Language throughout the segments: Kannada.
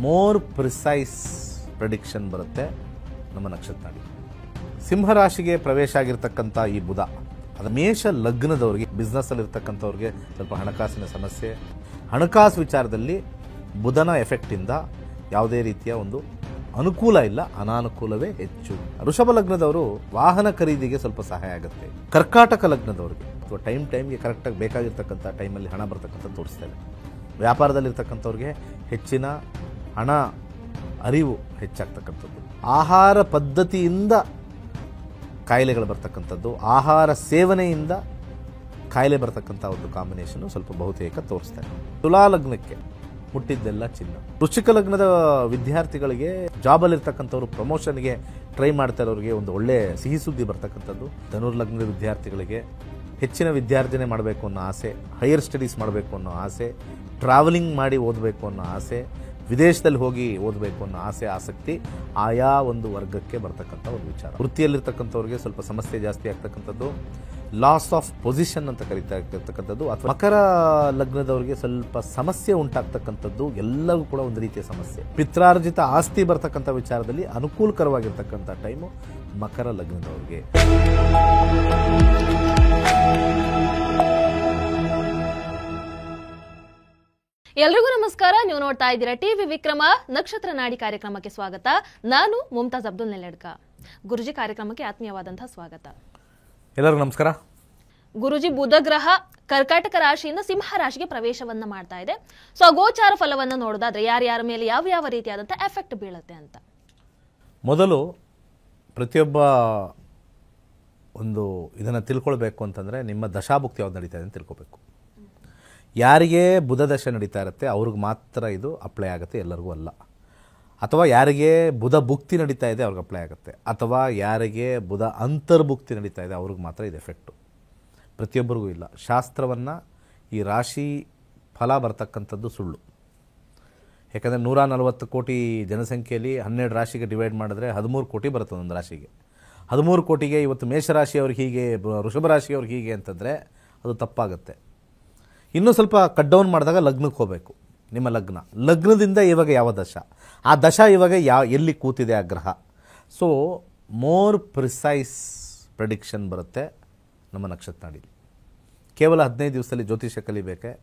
ಮೋರ್ ಪ್ರಿಸೈಸ್ ಪ್ರೆಡಿಕ್ಷನ್ ಬರುತ್ತೆ ನಮ್ಮ ನಕ್ಷತ್ರ. ಸಿಂಹರಾಶಿಗೆ ಪ್ರವೇಶ ಆಗಿರ್ತಕ್ಕಂಥ ಈ ಬುಧ ಅದು ಮೇಷ ಲಗ್ನದವರಿಗೆ, ಬಿಸ್ನೆಸ್ಸಲ್ಲಿ ಇರ್ತಕ್ಕಂಥವ್ರಿಗೆ ಸ್ವಲ್ಪ ಹಣಕಾಸಿನ ಸಮಸ್ಯೆ, ಹಣಕಾಸು ವಿಚಾರದಲ್ಲಿ ಬುಧನ ಎಫೆಕ್ಟಿಂದ ಯಾವುದೇ ರೀತಿಯ ಒಂದು ಅನುಕೂಲ ಇಲ್ಲ, ಅನಾನುಕೂಲವೇ ಹೆಚ್ಚು. ವೃಷಭ ಲಗ್ನದವರು ವಾಹನ ಖರೀದಿಗೆ ಸ್ವಲ್ಪ ಸಹಾಯ ಆಗುತ್ತೆ. ಕರ್ಕಾಟಕ ಲಗ್ನದವರಿಗೆ ಅಥವಾ ಟೈಮ್ಗೆ ಕರೆಕ್ಟಾಗಿ ಬೇಕಾಗಿರ್ತಕ್ಕಂಥ ಟೈಮಲ್ಲಿ ಹಣ ಬರ್ತಕ್ಕಂಥ ತೋರಿಸ್ತೇವೆ. ವ್ಯಾಪಾರದಲ್ಲಿರ್ತಕ್ಕಂಥವ್ರಿಗೆ ಹೆಚ್ಚಿನ ಹಣ ಅರಿವು ಹೆಚ್ಚಾಗ್ತಕ್ಕಂಥದ್ದು, ಆಹಾರ ಪದ್ಧತಿಯಿಂದ ಕಾಯಿಲೆಗಳು ಬರ್ತಕ್ಕಂಥದ್ದು, ಆಹಾರ ಸೇವನೆಯಿಂದ ಕಾಯಿಲೆ ಬರ್ತಕ್ಕಂಥ ಒಂದು ಕಾಂಬಿನೇಷನ್ ಸ್ವಲ್ಪ ಬಹುತೇಕ ತೋರಿಸ್ತಾರೆ. ತುಲಾ ಲಗ್ನಕ್ಕೆ ಮುಟ್ಟಿದ್ದೆಲ್ಲ ಚಿನ್ನ. ವೃಶ್ಚಿಕ ಲಗ್ನದ ವಿದ್ಯಾರ್ಥಿಗಳಿಗೆ ಜಾಬಲ್ಲಿರ್ತಕ್ಕಂಥವ್ರು ಪ್ರಮೋಷನ್ಗೆ ಟ್ರೈ ಮಾಡ್ತಾ ಇರೋರಿಗೆ ಒಂದು ಒಳ್ಳೆ ಸಿಹಿ ಸುದ್ದಿ ಬರ್ತಕ್ಕಂಥದ್ದು. ಧನುರ್ ಲಗ್ನದ ವಿದ್ಯಾರ್ಥಿಗಳಿಗೆ ಹೆಚ್ಚಿನ ವಿದ್ಯಾರ್ಜನೆ ಮಾಡಬೇಕು ಅನ್ನೋ ಆಸೆ, ಹೈಯರ್ ಸ್ಟಡೀಸ್ ಮಾಡಬೇಕು ಅನ್ನೋ ಆಸೆ, ಟ್ರಾವೆಲಿಂಗ್ ಮಾಡಿ ಓದಬೇಕು ಅನ್ನೋ ಆಸೆ, ವಿದೇಶದಲ್ಲಿ ಹೋಗಿ ಓದಬೇಕು ಅನ್ನೋ ಆಸೆ, ಆಸಕ್ತಿ ಆಯಾ ಒಂದು ವರ್ಗಕ್ಕೆ ಬರ್ತಕ್ಕಂಥ ಒಂದು ವಿಚಾರ. ವೃತ್ತಿಯಲ್ಲಿರ್ತಕ್ಕಂಥವ್ರಿಗೆ ಸ್ವಲ್ಪ ಸಮಸ್ಯೆ ಜಾಸ್ತಿ ಆಗ್ತಕ್ಕಂಥದ್ದು, ಲಾಸ್ ಆಫ್ ಪೊಸಿಷನ್ ಅಂತ ಕರೀತಾ ಇರ್ತಕ್ಕಂಥದ್ದು. ಅಥವಾ ಮಕರ ಲಗ್ನದವರಿಗೆ ಸ್ವಲ್ಪ ಸಮಸ್ಯೆ ಉಂಟಾಗ್ತಕ್ಕಂಥದ್ದು, ಎಲ್ಲವೂ ಕೂಡ ಒಂದು ರೀತಿಯ ಸಮಸ್ಯೆ. ಪಿತ್ರಾರ್ಜಿತ ಆಸ್ತಿ ಬರ್ತಕ್ಕಂಥ ವಿಚಾರದಲ್ಲಿ ಅನುಕೂಲಕರವಾಗಿರ್ತಕ್ಕಂಥ ಟೈಮು ಮಕರ ಲಗ್ನದವರಿಗೆ. ಎಲ್ರಿಗೂ ನಮಸ್ಕಾರ. ನೀವು ನೋಡ್ತಾ ಇದ್ದೀರಾ ಟಿವಿ ವಿಕ್ರಮ. ನಕ್ಷತ್ರ ನಾಡಿ ಕಾರ್ಯಕ್ರಮಕ್ಕೆ ಸ್ವಾಗತ. ನಾನು ಮುಮ್ತಾಜ್ ಅಬ್ದುಲ್ ನೆಲೆಡ್ಕ. ಗುರುಜಿ, ಕಾರ್ಯಕ್ರಮಕ್ಕೆ ಆತ್ಮೀಯವಾದಂತಹ ಸ್ವಾಗತ. ಎಲ್ಲರಿಗೂ ನಮಸ್ಕಾರ. ಗುರುಜಿ, ಬುಧ ಗ್ರಹ ಕರ್ಕಾಟಕ ರಾಶಿಯಿಂದ ಸಿಂಹ ರಾಶಿಗೆ ಪ್ರವೇಶವನ್ನ ಮಾಡ್ತಾ ಇದೆ. ಸೊ ಗೋಚಾರ ಫಲವನ್ನ ನೋಡೋದಾದ್ರೆ ಯಾರ್ಯಾರ ಮೇಲೆ ಯಾವ ರೀತಿಯಾದಂತಹ ಎಫೆಕ್ಟ್ ಬೀಳುತ್ತೆ ಅಂತ ಮೊದಲು ಪ್ರತಿಯೊಬ್ಬ ಒಂದು ಇದನ್ನು ತಿಳ್ಕೊಳ್ಬೇಕು ಅಂತಂದರೆ ನಿಮ್ಮ ದಶಾಭುಕ್ತಿ ಯಾವ್ದು ನಡೀತಾ ಇದೆ ಅಂತ ತಿಳ್ಕೊಬೇಕು. ಯಾರಿಗೆ ಬುಧ ದಶೆ ನಡೀತಾ ಇರುತ್ತೆ ಅವ್ರಿಗೆ ಮಾತ್ರ ಇದು ಅಪ್ಲೈ ಆಗುತ್ತೆ, ಎಲ್ಲರಿಗೂ ಅಲ್ಲ. ಅಥವಾ ಯಾರಿಗೆ ಬುಧ ಭುಕ್ತಿ ನಡೀತಾ ಇದೆ ಅವ್ರಿಗೆ ಅಪ್ಲೈ ಆಗುತ್ತೆ, ಅಥವಾ ಯಾರಿಗೆ ಬುಧ ಅಂತರ್ಭುಕ್ತಿ ನಡೀತಾ ಇದೆ ಅವ್ರಿಗೆ ಮಾತ್ರ ಇದು ಎಫೆಕ್ಟು. ಪ್ರತಿಯೊಬ್ಬರಿಗೂ ಇಲ್ಲ. ಶಾಸ್ತ್ರವನ್ನು ಈ ರಾಶಿ ಫಲ ಬರ್ತಕ್ಕಂಥದ್ದು ಸುಳ್ಳು. ಯಾಕಂದರೆ 140 ಕೋಟಿ ಜನಸಂಖ್ಯೆಯಲ್ಲಿ 12 ರಾಶಿಗೆ ಡಿವೈಡ್ ಮಾಡಿದ್ರೆ 13 ಕೋಟಿ ಬರುತ್ತೆ ಒಂದು ರಾಶಿಗೆ. 13 ಕೋಟಿಗೆ ಇವತ್ತು ಮೇಷರಾಶಿಯವ್ರಿಗೆ ಹೀಗೆ, ವೃಷಭ ರಾಶಿಯವ್ರಿಗೆ ಹೀಗೆ ಅಂತಂದರೆ ಅದು ತಪ್ಪಾಗುತ್ತೆ. ಇನ್ನೂ ಸ್ವಲ್ಪ ಕಟ್ ಡೌನ್ ಮಾಡಿದಾಗ ಲಗ್ನಕ್ಕೆ ಹೋಗಬೇಕು. ನಿಮ್ಮ ಲಗ್ನದಿಂದ ಇವಾಗ ಯಾವ ದಶ, ಆ ದಶ ಇವಾಗ ಎಲ್ಲಿ ಕೂತಿದೆ ಆ ಗ್ರಹ. ಸೊ ಮೋರ್ ಪ್ರಿಸೈಸ್ ಪ್ರೆಡಿಕ್ಷನ್ ಬರುತ್ತೆ ನಮ್ಮ ನಕ್ಷತ್ರ ನಾಡಿಲಿ. ಕೇವಲ 15 ದಿವಸದಲ್ಲಿ ಜ್ಯೋತಿಷ್ಯ ಕಲಿಬೇಕೆ.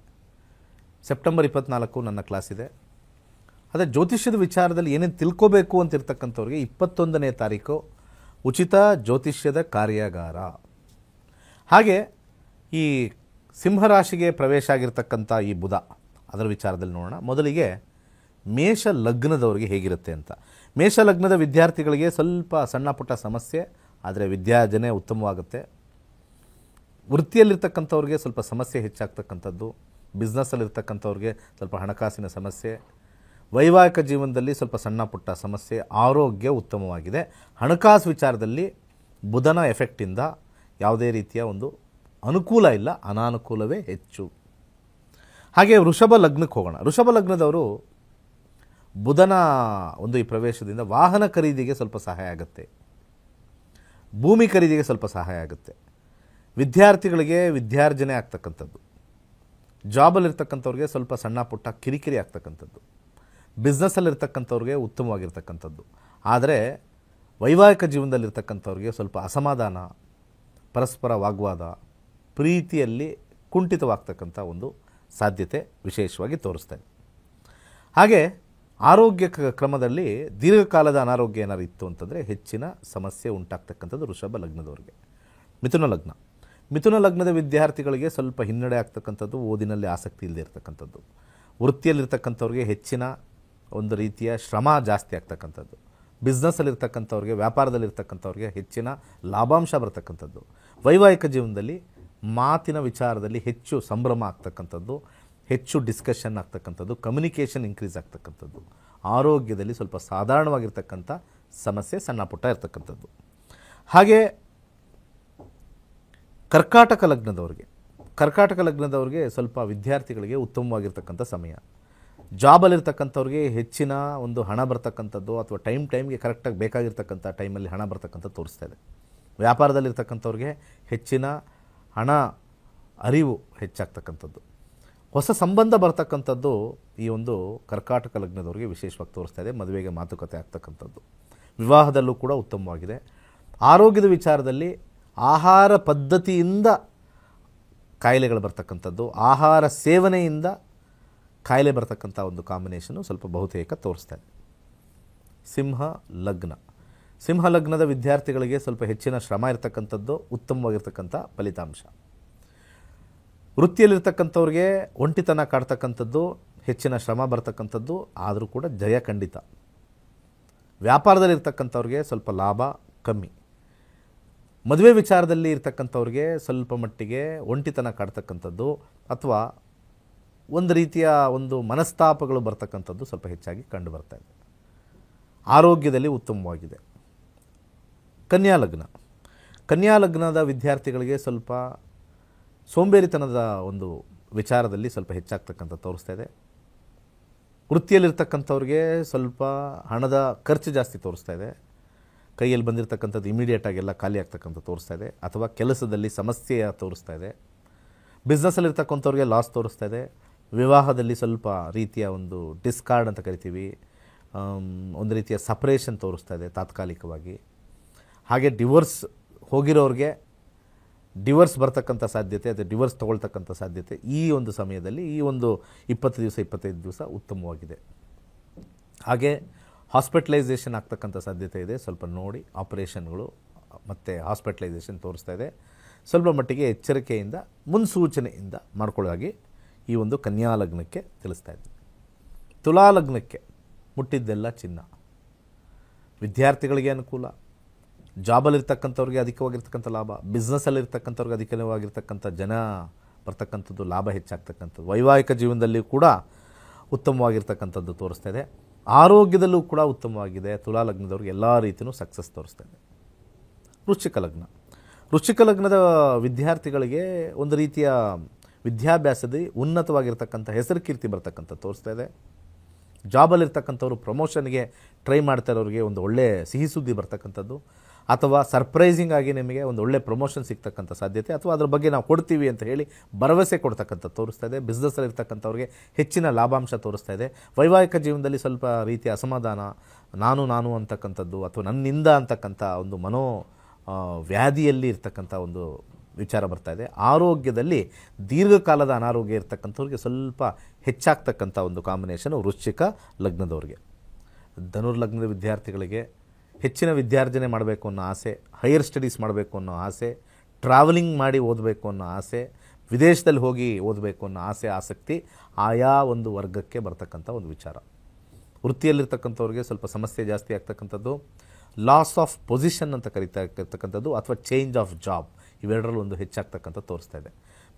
ಸೆಪ್ಟೆಂಬರ್ 24 ನನ್ನ ಕ್ಲಾಸ್ ಇದೆ. ಅದೇ ಜ್ಯೋತಿಷ್ಯದ ವಿಚಾರದಲ್ಲಿ ಏನೇನು ತಿಳ್ಕೋಬೇಕು ಅಂತಿರ್ತಕ್ಕಂಥವ್ರಿಗೆ 21ನೇ ತಾರೀಕು ಉಚಿತ ಜ್ಯೋತಿಷ್ಯದ ಕಾರ್ಯಾಗಾರ. ಹಾಗೆ ಈ ಸಿಂಹರಾಶಿಗೆ ಪ್ರವೇಶ ಆಗಿರ್ತಕ್ಕಂಥ ಈ ಬುಧ ಅದರ ವಿಚಾರದಲ್ಲಿ ನೋಡೋಣ. ಮೊದಲಿಗೆ ಮೇಷ ಲಗ್ನದವರಿಗೆ ಹೇಗಿರುತ್ತೆ ಅಂತ. ಮೇಷ ಲಗ್ನದ ವಿದ್ಯಾರ್ಥಿಗಳಿಗೆ ಸ್ವಲ್ಪ ಸಣ್ಣ ಪುಟ್ಟ ಸಮಸ್ಯೆ, ಆದರೆ ವಿದ್ಯಾರ್ಜನೆ ಉತ್ತಮವಾಗುತ್ತೆ. ವೃತ್ತಿಯಲ್ಲಿರ್ತಕ್ಕಂಥವ್ರಿಗೆ ಸ್ವಲ್ಪ ಸಮಸ್ಯೆ ಹೆಚ್ಚಾಗ್ತಕ್ಕಂಥದ್ದು, ಬಿಸ್ನೆಸ್ಸಲ್ಲಿರ್ತಕ್ಕಂಥವ್ರಿಗೆ ಸ್ವಲ್ಪ ಹಣಕಾಸಿನ ಸಮಸ್ಯೆ, ವೈವಾಹಿಕ ಜೀವನದಲ್ಲಿ ಸ್ವಲ್ಪ ಸಣ್ಣ ಪುಟ್ಟ ಸಮಸ್ಯೆ, ಆರೋಗ್ಯ ಉತ್ತಮವಾಗಿದೆ. ಹಣಕಾಸು ವಿಚಾರದಲ್ಲಿ ಬುಧನ ಎಫೆಕ್ಟಿಂದ ಯಾವುದೇ ರೀತಿಯ ಒಂದು ಅನುಕೂಲ ಇಲ್ಲ, ಅನಾನುಕೂಲವೇ ಹೆಚ್ಚು. ಹಾಗೆ ವೃಷಭ ಲಗ್ನಕ್ಕೆ ಹೋಗೋಣ. ವೃಷಭ ಲಗ್ನದವರು ಬುಧನ ಒಂದು ಈ ಪ್ರವೇಶದಿಂದ ವಾಹನ ಖರೀದಿಗೆ ಸ್ವಲ್ಪ ಸಹಾಯ ಆಗುತ್ತೆ, ಭೂಮಿ ಖರೀದಿಗೆ ಸ್ವಲ್ಪ ಸಹಾಯ ಆಗುತ್ತೆ. ವಿದ್ಯಾರ್ಥಿಗಳಿಗೆ ವಿದ್ಯಾರ್ಜನೆ ಆಗ್ತಕ್ಕಂಥದ್ದು, ಜಾಬಲ್ಲಿರ್ತಕ್ಕಂಥವ್ರಿಗೆ ಸ್ವಲ್ಪ ಸಣ್ಣ ಪುಟ್ಟ ಕಿರಿಕಿರಿ ಆಗ್ತಕ್ಕಂಥದ್ದು, ಬಿಸ್ನೆಸ್ಸಲ್ಲಿರ್ತಕ್ಕಂಥವ್ರಿಗೆ ಉತ್ತಮವಾಗಿರ್ತಕ್ಕಂಥದ್ದು. ಆದರೆ ವೈವಾಹಿಕ ಜೀವನದಲ್ಲಿರ್ತಕ್ಕಂಥವ್ರಿಗೆ ಸ್ವಲ್ಪ ಅಸಮಾಧಾನ, ಪರಸ್ಪರ ವಾಗ್ವಾದ, ಪ್ರೀತಿಯಲ್ಲಿ ಕುಂಠಿತವಾಗ್ತಕ್ಕಂಥ ಒಂದು ಸಾಧ್ಯತೆ ವಿಶೇಷವಾಗಿ ತೋರಿಸ್ತಾ ಇದೆ. ಹಾಗೆ ಆರೋಗ್ಯ ಕ್ರಮದಲ್ಲಿ ದೀರ್ಘಕಾಲದ ಅನಾರೋಗ್ಯ ಏನಾರು ಇತ್ತು ಅಂತಂದರೆ ಹೆಚ್ಚಿನ ಸಮಸ್ಯೆ ಉಂಟಾಗ್ತಕ್ಕಂಥದ್ದು ವೃಷಭ ಲಗ್ನದವರಿಗೆ. ಮಿಥುನ ಲಗ್ನದ ವಿದ್ಯಾರ್ಥಿಗಳಿಗೆ ಸ್ವಲ್ಪ ಹಿನ್ನಡೆ ಆಗ್ತಕ್ಕಂಥದ್ದು, ಓದಿನಲ್ಲಿ ಆಸಕ್ತಿ ಇಲ್ಲದೆ ಇರ್ತಕ್ಕಂಥದ್ದು. ವೃತ್ತಿಯಲ್ಲಿರ್ತಕ್ಕಂಥವ್ರಿಗೆ ಹೆಚ್ಚಿನ ಒಂದು ರೀತಿಯ ಶ್ರಮ ಜಾಸ್ತಿ ಆಗ್ತಕ್ಕಂಥದ್ದು. ಬಿಸ್ನೆಸ್ಸಲ್ಲಿರ್ತಕ್ಕಂಥವ್ರಿಗೆ, ವ್ಯಾಪಾರದಲ್ಲಿರ್ತಕ್ಕಂಥವ್ರಿಗೆ ಹೆಚ್ಚಿನ ಲಾಭಾಂಶ ಬರ್ತಕ್ಕಂಥದ್ದು. ವೈವಾಹಿಕ ಜೀವನದಲ್ಲಿ ಮಾತಿನ ವಿಚಾರದಲ್ಲಿ ಹೆಚ್ಚು ಸಂಭ್ರಮ ಆಗ್ತಕ್ಕಂಥದ್ದು, ಹೆಚ್ಚು ಡಿಸ್ಕಷನ್ ಆಗ್ತಕ್ಕಂಥದ್ದು, ಕಮ್ಯುನಿಕೇಷನ್ ಇನ್ಕ್ರೀಸ್ ಆಗ್ತಕ್ಕಂಥದ್ದು. ಆರೋಗ್ಯದಲ್ಲಿ ಸ್ವಲ್ಪ ಸಾಧಾರಣವಾಗಿರ್ತಕ್ಕಂಥ ಸಮಸ್ಯೆ ಸಣ್ಣ ಪುಟ್ಟ ಇರ್ತಕ್ಕಂಥದ್ದು. ಹಾಗೆ ಕರ್ಕಾಟಕ ಲಗ್ನದವ್ರಿಗೆ ಸ್ವಲ್ಪ ವಿದ್ಯಾರ್ಥಿಗಳಿಗೆ ಉತ್ತಮವಾಗಿರ್ತಕ್ಕಂಥ ಸಮಯ. ಜಾಬಲ್ಲಿರ್ತಕ್ಕಂಥವ್ರಿಗೆ ಹೆಚ್ಚಿನ ಒಂದು ಹಣ ಬರ್ತಕ್ಕಂಥದ್ದು, ಅಥವಾ ಟೈಮ್ಗೆ ಕರೆಕ್ಟಾಗಿ ಬೇಕಾಗಿರ್ತಕ್ಕಂಥ ಟೈಮಲ್ಲಿ ಹಣ ಬರ್ತಕ್ಕಂಥ ತೋರಿಸ್ತಾ ಇದೆ. ವ್ಯಾಪಾರದಲ್ಲಿರ್ತಕ್ಕಂಥವ್ರಿಗೆ ಹೆಚ್ಚಿನ ಹಣ ಅರಿವು ಹೆಚ್ಚಾಗ್ತಕ್ಕಂಥದ್ದು. ಹೊಸ ಸಂಬಂಧ ಬರ್ತಕ್ಕಂಥದ್ದು ಈ ಒಂದು ಕರ್ಕಾಟಕ ಲಗ್ನದವರಿಗೆ ವಿಶೇಷವಾಗಿ ತೋರಿಸ್ತಾ ಇದೆ. ಮದುವೆಗೆ ಮಾತುಕತೆ ಆಗ್ತಕ್ಕಂಥದ್ದು, ವಿವಾಹದಲ್ಲೂ ಕೂಡ ಉತ್ತಮವಾಗಿದೆ. ಆರೋಗ್ಯದ ವಿಚಾರದಲ್ಲಿ ಆಹಾರ ಪದ್ಧತಿಯಿಂದ ಕಾಯಿಲೆಗಳು ಬರ್ತಕ್ಕಂಥದ್ದು, ಆಹಾರ ಸೇವನೆಯಿಂದ ಕಾಯಿಲೆ ಬರ್ತಕ್ಕಂಥ ಒಂದು ಕಾಂಬಿನೇಷನು ಸ್ವಲ್ಪ ಬಹುತೇಕ ತೋರಿಸ್ತಾ ಇದೆ. ಸಿಂಹ ಲಗ್ನ, ಸಿಂಹ ಲಗ್ನದ ವಿದ್ಯಾರ್ಥಿಗಳಿಗೆ ಸ್ವಲ್ಪ ಹೆಚ್ಚಿನ ಶ್ರಮ ಇರತಕ್ಕಂಥದ್ದು, ಉತ್ತಮವಾಗಿರ್ತಕ್ಕಂಥ ಫಲಿತಾಂಶ. ವೃತ್ತಿಯಲ್ಲಿರ್ತಕ್ಕಂಥವ್ರಿಗೆ ಒಂಟಿತನ ಕಾಡ್ತಕ್ಕಂಥದ್ದು, ಹೆಚ್ಚಿನ ಶ್ರಮ ಬರ್ತಕ್ಕಂಥದ್ದು, ಆದರೂ ಕೂಡ ಜಯ ಖಂಡಿತ. ವ್ಯಾಪಾರದಲ್ಲಿರ್ತಕ್ಕಂಥವ್ರಿಗೆ ಸ್ವಲ್ಪ ಲಾಭ ಕಮ್ಮಿ. ಮದುವೆ ವಿಚಾರದಲ್ಲಿ ಇರ್ತಕ್ಕಂಥವ್ರಿಗೆ ಸ್ವಲ್ಪ ಮಟ್ಟಿಗೆ ಒಂಟಿತನ ಕಾಡ್ತಕ್ಕಂಥದ್ದು ಅಥವಾ ಒಂದು ರೀತಿಯ ಒಂದು ಮನಸ್ತಾಪಗಳು ಬರ್ತಕ್ಕಂಥದ್ದು ಸ್ವಲ್ಪ ಹೆಚ್ಚಾಗಿ ಕಂಡು ಬರ್ತಾ ಇದೆ. ಆರೋಗ್ಯದಲ್ಲಿ ಉತ್ತಮವಾಗಿದೆ. ಕನ್ಯಾ ಲಗ್ನ, ಕನ್ಯಾ ಲಗ್ನದ ವಿದ್ಯಾರ್ಥಿಗಳಿಗೆ ಸ್ವಲ್ಪ ಸೋಂಬೇರಿತನದ ಒಂದು ವಿಚಾರದಲ್ಲಿ ಸ್ವಲ್ಪ ಹೆಚ್ಚಾಗ್ತಕ್ಕಂಥ ತೋರಿಸ್ತಾ ಇದೆ. ವೃತ್ತಿಯಲ್ಲಿರ್ತಕ್ಕಂಥವ್ರಿಗೆ ಸ್ವಲ್ಪ ಹಣದ ಖರ್ಚು ಜಾಸ್ತಿ ತೋರಿಸ್ತಾ ಇದೆ. ಕೈಯಲ್ಲಿ ಬಂದಿರತಕ್ಕಂಥದ್ದು ಇಮಿಡಿಯೇಟಾಗಿ ಎಲ್ಲ ಖಾಲಿ ಆಗ್ತಕ್ಕಂಥ ತೋರಿಸ್ತಾ ಇದೆ. ಅಥವಾ ಕೆಲಸದಲ್ಲಿ ಸಮಸ್ಯೆ ತೋರಿಸ್ತಾ ಇದೆ. ಬಿಸ್ನೆಸ್ಸಲ್ಲಿರ್ತಕ್ಕಂಥವ್ರಿಗೆ ಲಾಸ್ ತೋರಿಸ್ತಾ ಇದೆ. ವಿವಾಹದಲ್ಲಿ ಸ್ವಲ್ಪ ರೀತಿಯ ಒಂದು ಡಿಸ್ಕಾರ್ಡ್ ಅಂತ ಕರಿತೀವಿ, ಒಂದು ರೀತಿಯ ಸಪ್ರೇಷನ್ ತೋರಿಸ್ತಾ ಇದೆ ತಾತ್ಕಾಲಿಕವಾಗಿ. ಹಾಗೆ ಡಿವೋರ್ಸ್ ಹೋಗಿರೋರಿಗೆ ಡಿವೋರ್ಸ್ ಬರ್ತಕ್ಕಂಥ ಸಾಧ್ಯತೆ, ಅದು ಡಿವೋರ್ಸ್ ತೊಗೊಳ್ತಕ್ಕಂಥ ಸಾಧ್ಯತೆ ಈ ಒಂದು ಸಮಯದಲ್ಲಿ, ಈ ಒಂದು 20 ದಿವಸ 25 ದಿವಸ ಉತ್ತಮವಾಗಿದೆ. ಹಾಗೆ ಹಾಸ್ಪಿಟಲೈಸೇಷನ್ ಆಗ್ತಕ್ಕಂಥ ಸಾಧ್ಯತೆ ಇದೆ. ಸ್ವಲ್ಪ ನೋಡಿ, ಆಪರೇಷನ್ಗಳು ಮತ್ತು ಹಾಸ್ಪಿಟಲೈಸೇಷನ್ ತೋರಿಸ್ತಾ ಇದೆ. ಸ್ವಲ್ಪ ಮಟ್ಟಿಗೆ ಎಚ್ಚರಿಕೆಯಿಂದ ಮುನ್ಸೂಚನೆಯಿಂದ ಮಾಡ್ಕೊಳ್ಳೋದಾಗಿ ಈ ಒಂದು ಕನ್ಯಾ ಲಗ್ನಕ್ಕೆ ತಿಳಿಸ್ತಾ ಇದೆ. ತುಲಾ ಲಗ್ನಕ್ಕೆ ಮುಟ್ಟಿದ್ದೆಲ್ಲ ಚಿನ್ನ, ವಿದ್ಯಾರ್ಥಿಗಳಿಗೆ ಅನುಕೂಲ, ಜಾಬಲ್ಲಿರ್ತಕ್ಕಂಥವ್ರಿಗೆ ಅಧಿಕವಾಗಿರ್ತಕ್ಕಂಥ ಲಾಭ, ಬಿಸ್ನೆಸ್ಸಲ್ಲಿರ್ತಕ್ಕಂಥವ್ರಿಗೆ ಅಧಿಕವಾಗಿರ್ತಕ್ಕಂಥ ಜನ ಬರ್ತಕ್ಕಂಥದ್ದು, ಲಾಭ ಹೆಚ್ಚಾಗ್ತಕ್ಕಂಥದ್ದು. ವೈವಾಹಿಕ ಜೀವನದಲ್ಲಿ ಕೂಡ ಉತ್ತಮವಾಗಿರ್ತಕ್ಕಂಥದ್ದು ತೋರಿಸ್ತಾ ಇದೆ. ಆರೋಗ್ಯದಲ್ಲೂ ಕೂಡ ಉತ್ತಮವಾಗಿದೆ. ತುಲಾ ಲಗ್ನದವ್ರಿಗೆ ಎಲ್ಲ ರೀತಿಯೂ ಸಕ್ಸಸ್ ತೋರಿಸ್ತಾ ಇದೆ. ವೃಶ್ಚಿಕ ಲಗ್ನ, ವೃಶ್ಚಿಕ ಲಗ್ನದ ವಿದ್ಯಾರ್ಥಿಗಳಿಗೆ ಒಂದು ರೀತಿಯ ವಿದ್ಯಾಭ್ಯಾಸದಲ್ಲಿ ಉನ್ನತವಾಗಿರ್ತಕ್ಕಂಥ ಹೆಸರು ಕೀರ್ತಿ ಬರ್ತಕ್ಕಂಥ ತೋರಿಸ್ತಾ ಇದೆ. ಜಾಬಲ್ಲಿರ್ತಕ್ಕಂಥವ್ರು ಪ್ರಮೋಷನ್ಗೆ ಟ್ರೈ ಮಾಡ್ತಾ ಇರೋರಿಗೆ ಒಂದು ಒಳ್ಳೆಯ ಸಿಹಿ ಸುದ್ದಿ ಬರ್ತಕ್ಕಂಥದ್ದು, ಅಥವಾ ಸರ್ಪ್ರೈಸಿಂಗ್ ಆಗಿ ನಿಮಗೆ ಒಂದು ಒಳ್ಳೆ ಪ್ರಮೋಷನ್ ಸಿಗ್ತಕ್ಕಂಥ ಸಾಧ್ಯತೆ, ಅಥವಾ ಅದ್ರ ಬಗ್ಗೆ ನಾವು ಕೊಡ್ತೀವಿ ಅಂತ ಹೇಳಿ ಭರವಸೆ ಕೊಡ್ತಕ್ಕಂಥ ತೋರಿಸ್ತಾ ಇದೆ. ಬಿಸ್ನೆಸ್ಸಲ್ಲಿರ್ತಕ್ಕಂಥವ್ರಿಗೆ ಹೆಚ್ಚಿನ ಲಾಭಾಂಶ ತೋರಿಸ್ತಾ ಇದೆ. ವೈವಾಹಿಕ ಜೀವನದಲ್ಲಿ ಸ್ವಲ್ಪ ರೀತಿಯ ಅಸಮಾಧಾನ, ನಾನು ಅಂತಕ್ಕಂಥದ್ದು ಅಥವಾ ನನ್ನಿಂದ ಅಂತಕ್ಕಂಥ ಒಂದು ವ್ಯಾಧಿಯಲ್ಲಿ ಇರ್ತಕ್ಕಂಥ ಒಂದು ವಿಚಾರ ಬರ್ತಾ ಇದೆ. ಆರೋಗ್ಯದಲ್ಲಿ ದೀರ್ಘಕಾಲದ ಅನಾರೋಗ್ಯ ಇರ್ತಕ್ಕಂಥವ್ರಿಗೆ ಸ್ವಲ್ಪ ಹೆಚ್ಚಾಗ್ತಕ್ಕಂಥ ಒಂದು ಕಾಂಬಿನೇಷನು ವೃಶ್ಚಿಕ ಲಗ್ನದವ್ರಿಗೆ. ಧನುರ್ಲಗ್ನದ ವಿದ್ಯಾರ್ಥಿಗಳಿಗೆ ಹೆಚ್ಚಿನ ವಿದ್ಯಾರ್ಜನೆ ಮಾಡಬೇಕು ಅನ್ನೋ ಆಸೆ, ಹೈಯರ್ ಸ್ಟಡೀಸ್ ಮಾಡಬೇಕು ಅನ್ನೋ ಆಸೆ, ಟ್ರಾವೆಲಿಂಗ್ ಮಾಡಿ ಓದಬೇಕು ಅನ್ನೋ ಆಸೆ, ವಿದೇಶದಲ್ಲಿ ಹೋಗಿ ಓದಬೇಕು ಅನ್ನೋ ಆಸೆ, ಆಸಕ್ತಿ ಆಯಾ ಒಂದು ವರ್ಗಕ್ಕೆ ಬರ್ತಕ್ಕಂಥ ಒಂದು ವಿಚಾರ. ವೃತ್ತಿಯಲ್ಲಿರ್ತಕ್ಕಂಥವ್ರಿಗೆ ಸ್ವಲ್ಪ ಸಮಸ್ಯೆ ಜಾಸ್ತಿ ಆಗ್ತಕ್ಕಂಥದ್ದು, ಲಾಸ್ ಆಫ್ ಪೊಸಿಷನ್ ಅಂತ ಕರೀತಾ ಇರ್ತಕ್ಕಂಥದ್ದು, ಅಥವಾ ಚೇಂಜ್ ಆಫ್ ಜಾಬ್, ಇವೆರಡರಲ್ಲೂ ಒಂದು ಹೆಚ್ಚಾಗ್ತಕ್ಕಂಥ ತೋರಿಸ್ತಾ ಇದೆ.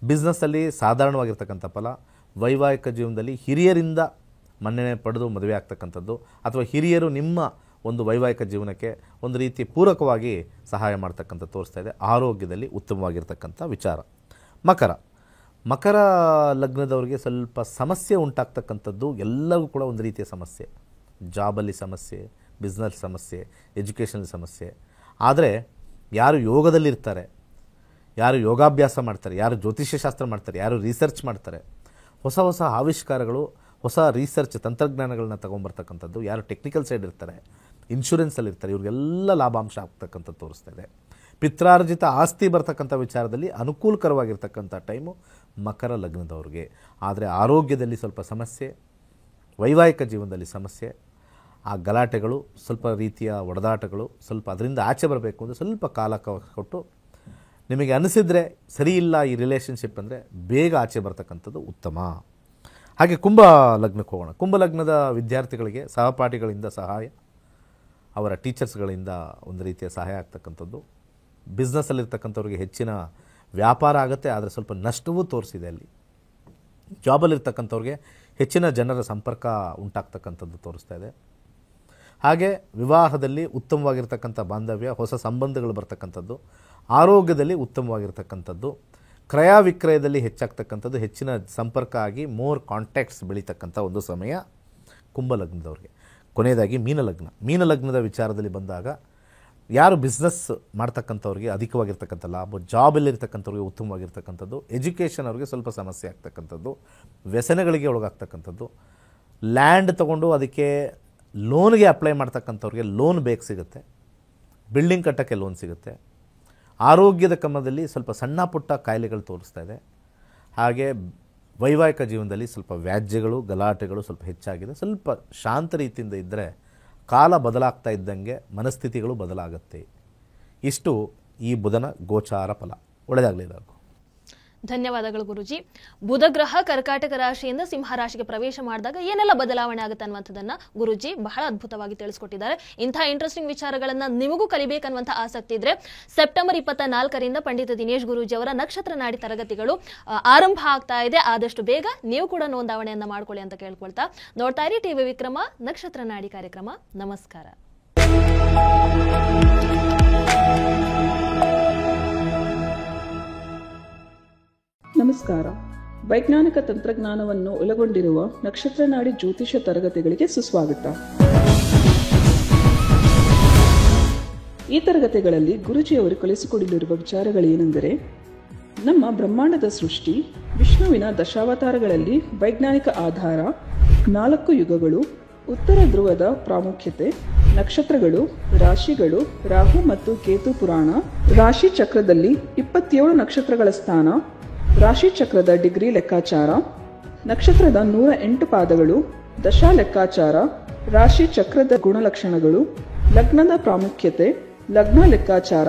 ಬಿಸ್ನೆಸ್ಸಲ್ಲಿ ಸಾಧಾರಣವಾಗಿರ್ತಕ್ಕಂಥ ಫಲ, ವೈವಾಹಿಕ ಜೀವನದಲ್ಲಿ ಹಿರಿಯರಿಂದ ಮನ್ನಣೆ ಪಡೆದು ಮದುವೆ ಆಗ್ತಕ್ಕಂಥದ್ದು, ಅಥವಾ ಹಿರಿಯರು ನಿಮ್ಮ ಒಂದು ವೈವಾಹಿಕ ಜೀವನಕ್ಕೆ ಒಂದು ರೀತಿ ಪೂರಕವಾಗಿ ಸಹಾಯ ಮಾಡ್ತಕ್ಕಂಥ ತೋರಿಸ್ತಾ ಇದೆ. ಆರೋಗ್ಯದಲ್ಲಿ ಉತ್ತಮವಾಗಿರ್ತಕ್ಕಂಥ ವಿಚಾರ. ಮಕರ ಲಗ್ನದವರಿಗೆ ಸ್ವಲ್ಪ ಸಮಸ್ಯೆ ಉಂಟಾಗ್ತಕ್ಕಂಥದ್ದು, ಎಲ್ಲವೂ ಕೂಡ ಒಂದು ರೀತಿಯ ಸಮಸ್ಯೆ. ಜಾಬಲ್ಲಿ ಸಮಸ್ಯೆ, ಬಿಸ್ನೆಸ್ ಸಮಸ್ಯೆ, ಎಜುಕೇಷನ್ ಸಮಸ್ಯೆ. ಆದರೆ ಯಾರು ಯೋಗದಲ್ಲಿರ್ತಾರೆ, ಯಾರು ಯೋಗಾಭ್ಯಾಸ ಮಾಡ್ತಾರೆ, ಯಾರು ಜ್ಯೋತಿಷ್ಯ ಶಾಸ್ತ್ರ ಮಾಡ್ತಾರೆ, ಯಾರು ರಿಸರ್ಚ್ ಮಾಡ್ತಾರೆ, ಹೊಸ ಹೊಸ ಆವಿಷ್ಕಾರಗಳು, ಹೊಸ ರಿಸರ್ಚ್ ತಂತ್ರಜ್ಞಾನಗಳನ್ನ ತೊಗೊಂಬರ್ತಕ್ಕಂಥದ್ದು, ಯಾರು ಟೆಕ್ನಿಕಲ್ ಸೈಡ್ ಇರ್ತಾರೆ, ಇನ್ಶೂರೆನ್ಸಲ್ಲಿರ್ತಾರೆ, ಇವ್ರಿಗೆಲ್ಲ ಲಾಭಾಂಶ ಆಗ್ತಕ್ಕಂಥದ್ದು ತೋರಿಸ್ತಾ ಇದೆ. ಪಿತ್ರಾರ್ಜಿತ ಆಸ್ತಿ ಬರ್ತಕ್ಕಂಥ ವಿಚಾರದಲ್ಲಿ ಅನುಕೂಲಕರವಾಗಿರ್ತಕ್ಕಂಥ ಟೈಮು ಮಕರ ಲಗ್ನದವ್ರಿಗೆ. ಆದರೆ ಆರೋಗ್ಯದಲ್ಲಿ ಸ್ವಲ್ಪ ಸಮಸ್ಯೆ, ವೈವಾಹಿಕ ಜೀವನದಲ್ಲಿ ಸಮಸ್ಯೆ, ಆ ಗಲಾಟೆಗಳು, ಸ್ವಲ್ಪ ರೀತಿಯ ಒಡೆದಾಟಗಳು, ಸ್ವಲ್ಪ ಅದರಿಂದ ಆಚೆ ಬರಬೇಕು ಅಂದರೆ ಸ್ವಲ್ಪ ಕಾಲ ಕೊಟ್ಟು ನಿಮಗೆ ಅನಿಸಿದರೆ ಸರಿ ಇಲ್ಲ ಈ ರಿಲೇಷನ್ಶಿಪ್ ಅಂದರೆ ಬೇಗ ಆಚೆ ಬರ್ತಕ್ಕಂಥದ್ದು ಉತ್ತಮ. ಹಾಗೆ ಕುಂಭ ಲಗ್ನಕ್ಕೆ ಹೋಗೋಣ. ಕುಂಭ ಲಗ್ನದ ವಿದ್ಯಾರ್ಥಿಗಳಿಗೆ ಸಹಪಾಠಿಗಳಿಂದ ಸಹಾಯ, ಅವರ ಟೀಚರ್ಸ್ಗಳಿಂದ ಒಂದು ರೀತಿಯ ಸಹಾಯ ಆಗ್ತಕ್ಕಂಥದ್ದು. ಬಿಸ್ನೆಸ್ಸಲ್ಲಿರ್ತಕ್ಕಂಥವ್ರಿಗೆ ಹೆಚ್ಚಿನ ವ್ಯಾಪಾರ ಆಗುತ್ತೆ, ಆದರೆ ಸ್ವಲ್ಪ ನಷ್ಟವೂ ತೋರಿಸಿದೆ ಅಲ್ಲಿ. ಜಾಬಲ್ಲಿರ್ತಕ್ಕಂಥವ್ರಿಗೆ ಹೆಚ್ಚಿನ ಜನರ ಸಂಪರ್ಕ ಉಂಟಾಗ್ತಕ್ಕಂಥದ್ದು ತೋರಿಸ್ತಾ ಇದೆ. ಹಾಗೆ ವಿವಾಹದಲ್ಲಿ ಉತ್ತಮವಾಗಿರ್ತಕ್ಕಂಥ ಬಾಂಧವ್ಯ, ಹೊಸ ಸಂಬಂಧಗಳು ಬರ್ತಕ್ಕಂಥದ್ದು. ಆರೋಗ್ಯದಲ್ಲಿ ಉತ್ತಮವಾಗಿರ್ತಕ್ಕಂಥದ್ದು. ಕ್ರಯ ವಿಕ್ರಯದಲ್ಲಿ ಹೆಚ್ಚಾಗ್ತಕ್ಕಂಥದ್ದು, ಹೆಚ್ಚಿನ ಸಂಪರ್ಕ ಆಗಿ ಮೋರ್ ಕಾಂಟ್ಯಾಕ್ಟ್ಸ್ ಬೆಳೀತಕ್ಕಂಥ ಒಂದು ಸಮಯ ಕುಂಭಲಗ್ನದವ್ರಿಗೆ. ಕೊನೆಯದಾಗಿ ಮೀನಲಗ್ನ. ಮೀನಲಗ್ನದ ವಿಚಾರದಲ್ಲಿ ಬಂದಾಗ ಯಾರು ಬಿಸ್ನೆಸ್ ಮಾಡ್ತಕ್ಕಂಥವ್ರಿಗೆ ಅಧಿಕವಾಗಿರ್ತಕ್ಕಂಥ ಲಾಭ, ಜಾಬಲ್ಲಿರ್ತಕ್ಕಂಥವ್ರಿಗೆ ಉತ್ತಮವಾಗಿರ್ತಕ್ಕಂಥದ್ದು, ಎಜುಕೇಷನ್ ಅವ್ರಿಗೆ ಸ್ವಲ್ಪ ಸಮಸ್ಯೆ ಆಗ್ತಕ್ಕಂಥದ್ದು, ವ್ಯಸನಗಳಿಗೆ ಒಳಗಾಗ್ತಕ್ಕಂಥದ್ದು, ಲ್ಯಾಂಡ್ ತೊಗೊಂಡು ಅದಕ್ಕೆ ಲೋನ್ಗೆ ಅಪ್ಲೈ ಮಾಡ್ತಕ್ಕಂಥವ್ರಿಗೆ ಲೋನ್ ಬೇಕು ಸಿಗುತ್ತೆ, ಬಿಲ್ಡಿಂಗ್ ಕಟ್ಟೋಕ್ಕೆ ಲೋನ್ ಸಿಗುತ್ತೆ. ಆರೋಗ್ಯದ ಕ್ರಮದಲ್ಲಿ ಸ್ವಲ್ಪ ಸಣ್ಣ ಪುಟ್ಟ ಕಾಯಿಲೆಗಳು ತೋರಿಸ್ತಾ ಇದೆ. ಹಾಗೆ ವೈವಾಹಿಕ ಜೀವನದಲ್ಲಿ ಸ್ವಲ್ಪ ವ್ಯಾಜ್ಯಗಳು, ಗಲಾಟೆಗಳು ಸ್ವಲ್ಪ ಹೆಚ್ಚಾಗಿದೆ. ಸ್ವಲ್ಪ ಶಾಂತ ರೀತಿಯಿಂದ ಇದ್ದರೆ ಕಾಲ ಬದಲಾಗ್ತಾ ಇದ್ದಂಗೆ ಮನಸ್ಥಿತಿಗಳು ಬದಲಾಗುತ್ತೆ. ಇಷ್ಟು ಈ ಬುಧನ ಗೋಚಾರ ಫಲ. ಒಳ್ಳೆಯದಾಗಲಿ ಎಲ್ಲರಿಗೂ. ಧನ್ಯವಾದಗಳು ಗುರುಜಿ. ಬುಧ ಗ್ರಹ ಕರ್ಕಾಟಕ ರಾಶಿಯಿಂದ ಸಿಂಹ ರಾಶಿಗೆ ಪ್ರವೇಶ ಮಾಡಿದಾಗ ಏನೆಲ್ಲ ಬದಲಾವಣೆ ಆಗುತ್ತೆ ಅನ್ನುವಂಥದ್ದನ್ನ ಗುರುಜಿ ಬಹಳ ಅದ್ಭುತವಾಗಿ ತಿಳಿಸ್ಕೊಟ್ಟಿದ್ದಾರೆ. ಇಂತಹ ಇಂಟ್ರೆಸ್ಟಿಂಗ್ ವಿಚಾರಗಳನ್ನ ನಿಮಗೂ ಕಲಿಬೇಕನ್ನುವಂಥ ಆಸಕ್ತಿ ಇದ್ರೆ ಸೆಪ್ಟೆಂಬರ್ 24ರಿಂದ ಪಂಡಿತ ದಿನೇಶ್ ಗುರೂಜಿ ಅವರ ನಕ್ಷತ್ರ ನಾಡಿ ತರಗತಿಗಳು ಆರಂಭ ಆಗ್ತಾ ಇದೆ. ಆದಷ್ಟು ಬೇಗ ನೀವು ಕೂಡ ನೋಂದಾವಣೆಯನ್ನ ಮಾಡ್ಕೊಳ್ಳಿ ಅಂತ ಕೇಳ್ಕೊಳ್ತಾ ನೋಡ್ತಾ ಇರಿ ಟಿವಿ ವಿಕ್ರಮ ನಕ್ಷತ್ರ ನಾಡಿ ಕಾರ್ಯಕ್ರಮ. ನಮಸ್ಕಾರ. ನಮಸ್ಕಾರ. ವೈಜ್ಞಾನಿಕ ತಂತ್ರಜ್ಞಾನವನ್ನು ಒಳಗೊಂಡಿರುವ ನಕ್ಷತ್ರ ನಾಡಿ ಜ್ಯೋತಿಷ್ಯ ತರಗತಿಗಳಿಗೆ ಸುಸ್ವಾಗತ. ಈ ತರಗತಿಗಳಲ್ಲಿ ಗುರುಜಿಯವರು ಕಲಿಸಿಕೊಡಲಿರುವ ವಿಚಾರಗಳೇನೆಂದರೆ, ನಮ್ಮ ಬ್ರಹ್ಮಾಂಡದ ಸೃಷ್ಟಿ, ವಿಷ್ಣುವಿನ ದಶಾವತಾರಗಳಲ್ಲಿ ವೈಜ್ಞಾನಿಕ ಆಧಾರ, 4 ಯುಗಗಳು, ಉತ್ತರ ಧ್ರುವದ ಪ್ರಾಮುಖ್ಯತೆ, ನಕ್ಷತ್ರಗಳು, ರಾಶಿಗಳು, ರಾಹು ಮತ್ತು ಕೇತು ಪುರಾಣ, ರಾಶಿ ಚಕ್ರದಲ್ಲಿ 27 ನಕ್ಷತ್ರಗಳ ಸ್ಥಾನ, ರಾಶಿ ಚಕ್ರದ ಡಿಗ್ರಿ ಲೆಕ್ಕಾಚಾರ, ನಕ್ಷತ್ರದ 108 ಪಾದಗಳು, ದಶಾ ಲೆಕ್ಕಾಚಾರ, ರಾಶಿ ಚಕ್ರದ ಗುಣಲಕ್ಷಣಗಳು, ಲಗ್ನದ ಪ್ರಾಮುಖ್ಯತೆ, ಲಗ್ನ ಲೆಕ್ಕಾಚಾರ,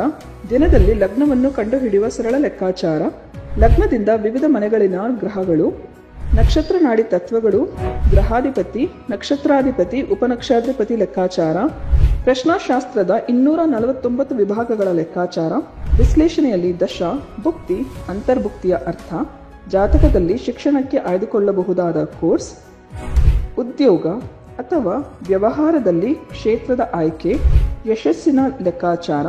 ದಿನದಲ್ಲಿ ಲಗ್ನವನ್ನು ಕಂಡುಹಿಡಿಯುವ ಸರಳ ಲೆಕ್ಕಾಚಾರ, ಲಗ್ನದಿಂದ ವಿವಿಧ ಮನೆಗಳಿನ ಗ್ರಹಗಳು, ನಕ್ಷತ್ರ ನಾಡಿ ತತ್ವಗಳು, ಗ್ರಹಾಧಿಪತಿ, ನಕ್ಷತ್ರಾಧಿಪತಿ, ಉಪನಕ್ಷತ್ರಾಧಿಪತಿ ಲೆಕ್ಕಾಚಾರ, ಪ್ರಶ್ನಾಶಾಸ್ತ್ರದ 249 ವಿಭಾಗಗಳ ಲೆಕ್ಕಾಚಾರ, ವಿಶ್ಲೇಷಣೆಯಲ್ಲಿ ದಶ, ಭುಕ್ತಿ, ಅಂತರ್ಭುಕ್ತಿಯ ಅರ್ಥ, ಜಾತಕದಲ್ಲಿ ಶಿಕ್ಷಣಕ್ಕೆ ಆಯ್ದುಕೊಳ್ಳಬಹುದಾದ ಕೋರ್ಸ್, ಉದ್ಯೋಗ ಅಥವಾ ವ್ಯವಹಾರದಲ್ಲಿ ಕ್ಷೇತ್ರದ ಆಯ್ಕೆ, ಯಶಸ್ಸಿನ ಲೆಕ್ಕಾಚಾರ,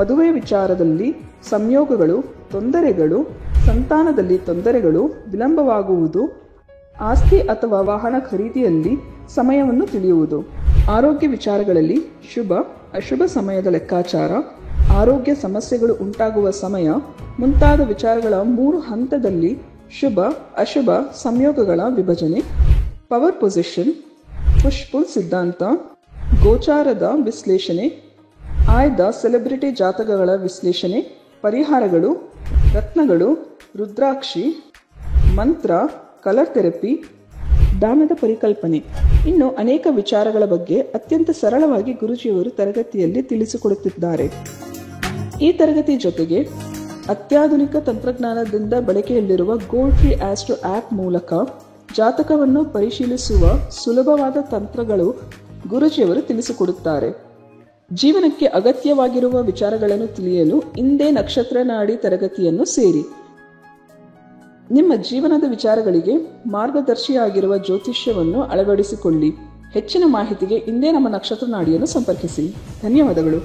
ಮದುವೆ ವಿಚಾರದಲ್ಲಿ ಸಂಯೋಗಗಳು, ತೊಂದರೆಗಳು, ಸಂತಾನದಲ್ಲಿ ತೊಂದರೆಗಳು, ವಿಳಂಬವಾಗುವುದು, ಆಸ್ತಿ ಅಥವಾ ವಾಹನ ಖರೀದಿಯಲ್ಲಿ ಸಮಯವನ್ನು ತಿಳಿಯುವುದು, ಆರೋಗ್ಯ ವಿಚಾರಗಳಲ್ಲಿ ಶುಭ ಅಶುಭ ಸಮಯದ ಲೆಕ್ಕಾಚಾರ, ಆರೋಗ್ಯ ಸಮಸ್ಯೆಗಳು ಉಂಟಾಗುವ ಸಮಯ ಮುಂತಾದ ವಿಚಾರಗಳ 3 ಹಂತದಲ್ಲಿ ಶುಭ ಅಶುಭ ಸಂಯೋಗಗಳ ವಿಭಜನೆ, ಪವರ್ ಪೊಸಿಷನ್, ಪುಷ್ ಪುಲ್ ಸಿದ್ಧಾಂತ, ಗೋಚಾರದ ವಿಶ್ಲೇಷಣೆ, ಆಯ್ದ ಸೆಲೆಬ್ರಿಟಿ ಜಾತಕಗಳ ವಿಶ್ಲೇಷಣೆ, ಪರಿಹಾರಗಳು, ರತ್ನಗಳು, ರುದ್ರಾಕ್ಷಿ, ಮಂತ್ರ, ಕಲರ್ ಥೆರಪಿ, ದಾನದ ಪರಿಕಲ್ಪನೆ, ಇನ್ನು ಅನೇಕ ವಿಚಾರಗಳ ಬಗ್ಗೆ ಅತ್ಯಂತ ಸರಳವಾಗಿ ಗುರುಜಿಯವರು ತರಗತಿಯಲ್ಲಿ ತಿಳಿಸಿಕೊಡುತ್ತಿದ್ದಾರೆ. ಈ ತರಗತಿ ಜೊತೆಗೆ ಅತ್ಯಾಧುನಿಕ ತಂತ್ರಜ್ಞಾನದಿಂದ ಬಳಕೆಯಲ್ಲಿರುವ ಗೋಲ್ಡ್ ಟ್ರೀ ಆಸ್ಟ್ರೋ ಆ್ಯಪ್ ಮೂಲಕ ಜಾತಕವನ್ನು ಪರಿಶೀಲಿಸುವ ಸುಲಭವಾದ ತಂತ್ರಗಳು ಗುರುಜಿಯವರು ತಿಳಿಸಿಕೊಡುತ್ತಾರೆ. ಜೀವನಕ್ಕೆ ಅಗತ್ಯವಾಗಿರುವ ವಿಚಾರಗಳನ್ನು ತಿಳಿಯಲು ಇಂದೇ ನಕ್ಷತ್ರ ನಾಡಿ ತರಗತಿಯನ್ನು ಸೇರಿ. ನಿಮ್ಮ ಜೀವನದ ವಿಚಾರಗಳಿಗೆ ಮಾರ್ಗದರ್ಶಿಯಾಗಿರುವ ಜ್ಯೋತಿಷ್ಯವನ್ನು ಅಳವಡಿಸಿಕೊಳ್ಳಿ. ಹೆಚ್ಚಿನ ಮಾಹಿತಿಗೆ ಇಂದೇ ನಮ್ಮ ನಕ್ಷತ್ರ ನಾಡಿಯನ್ನು ಸಂಪರ್ಕಿಸಿ. ಧನ್ಯವಾದಗಳು.